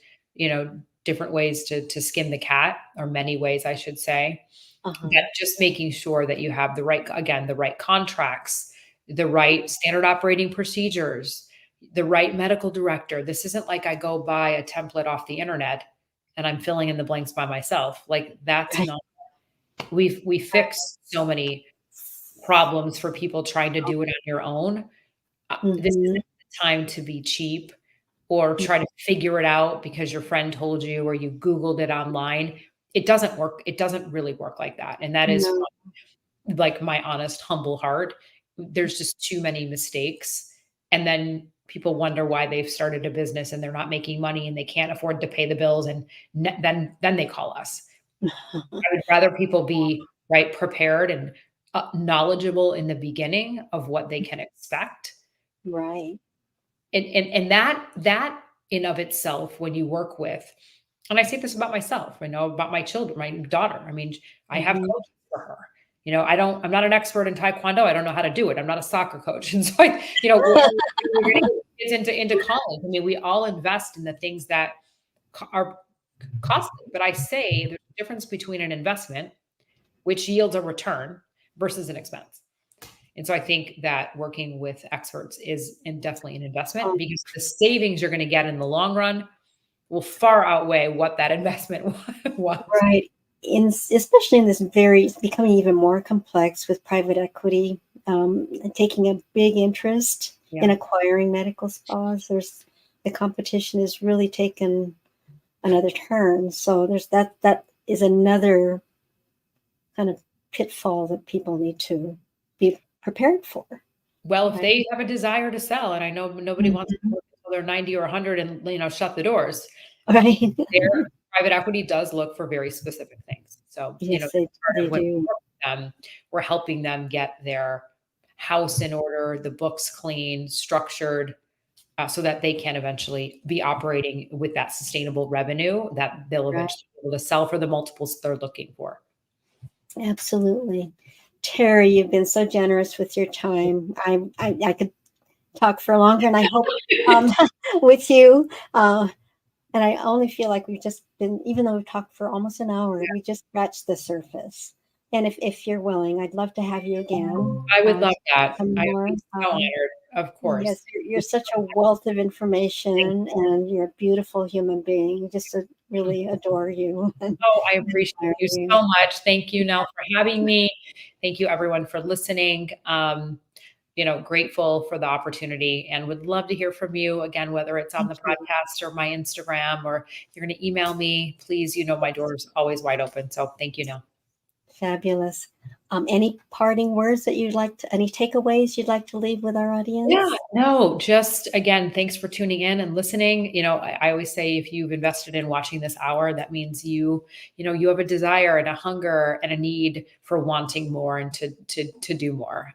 different ways to skin the cat, or many ways I should say. Uh That huh. just making sure that you have the right contracts, the right standard operating procedures, the right medical director. This isn't like I go buy a template off the internet and I'm filling in the blanks by myself. Like that's Right. not we fix so many problems for people trying to do it on your own. This isn't Mhm. the time to be cheap or try to figure it out because your friend told you or you Googled it online. It doesn't work. It doesn't really work like that. And that is No. from, like, my honest, humble heart. There's just too many mistakes. And then people wonder why they've started a business and they're not making money and they can't afford to pay the bills. And then they call us. I would rather people be right prepared and knowledgeable in the beginning of what they can expect. Right. And that in of itself, when you work with, and I say this about myself, I know about my children, my daughter. I mean, I have Mhm. coaches for her. I'm not an expert in Taekwondo. I don't know how to do it. I'm not a soccer coach. And so we're going to get kids into college. I mean, we all invest in the things that are costly. But I say there's a difference between an investment, which yields a return, versus an expense. And so I think that working with experts is definitely an investment, Um, because the savings you're going to get in the long run will far outweigh what that investment was. right. Especially in this it's becoming even more complex with private equity taking a big interest in Yeah. acquiring medical spas. The competition has really taken another turn. So that is another kind of pitfall that people need to be prepared for. Well, if Right. they have a desire to sell, and I know nobody wants to Mhm. work until they're 90 or 100 and, shut the doors. Right. Their private equity does look for very specific things. So, Yes, that's part they of when we do. work with them, we're helping them get their house in order, the books clean, structured, so that they can eventually be operating with that sustainable revenue that they'll Right. eventually be able to sell for the multiples they're looking for. Absolutely. Terry, you've been so generous with your time. I could talk for longer, and I hope um, with you. And I only feel like we've just been, even though we've talked for almost an hour, we just scratched the surface. And if you're willing, I'd love to have you again I would love to that. some I would more. be so honored, of course. Yes, you're such a wealth of information, and you're a beautiful human being. Just really adore you and Oh, I appreciate admire you you. so much. Thank you, Nell, for having me. Thank you, everyone, for listening. Grateful for the opportunity and would love to hear from you again, whether it's on Thank the you. podcast or my Instagram, or you're going to email me. Please, my door is always wide open. So thank you, Nell. Fabulous. Any parting words that any takeaways you'd like to leave with our Yeah, audience? no, just again, thanks for tuning in and listening. I always say if you've invested in watching this hour, that means you have a desire and a hunger and a need for wanting more and to do more.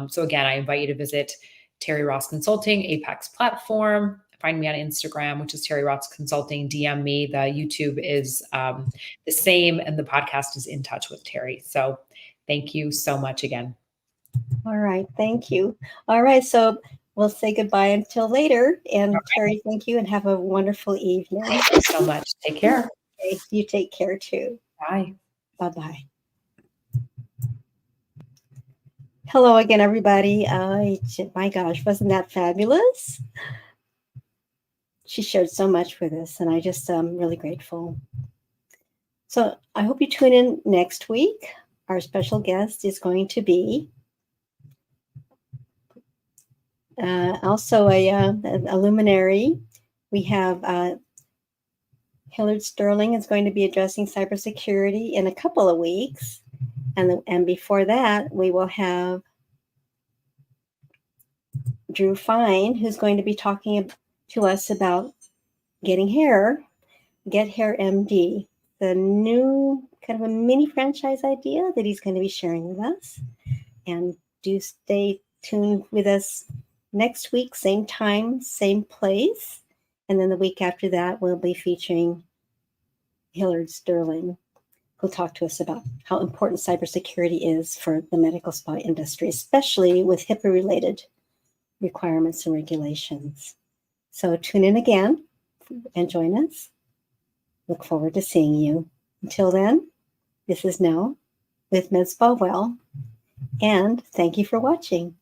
So again, I invite you to visit Terri Ross Consulting, Apex platform. Find me on Instagram, which is Terri Ross Consulting. DM me. The YouTube is the same, and the podcast is In Touch with Terri. So thank you so much again. All right. Thank you. All right. So we'll say goodbye until later. And Terry, thank you and have a wonderful evening. Thank you so much. Take care. Okay. You take care too. Bye. Bye bye. Hello again, everybody. My gosh, wasn't that fabulous? She shared so much with us, and I just am really grateful. So I hope you tune in next week. Our special guest is going to be also a luminary. We have Hillard Sterling is going to be addressing cybersecurity in a couple of weeks. And before that, we will have Drew Fine, who's going to be talking to us about getting hair, Get Hair MD, the new kind of a mini franchise idea that he's going to be sharing with us. And do stay tuned with us next week, same time, same place. And then the week after that, we'll be featuring Hillard Sterling, who'll talk to us about how important cybersecurity is for the medical spa industry, especially with HIPAA-related requirements and regulations. So tune in again and join us. Look forward to seeing you. Until then, this is Nell with Med Spa Well, and thank you for watching.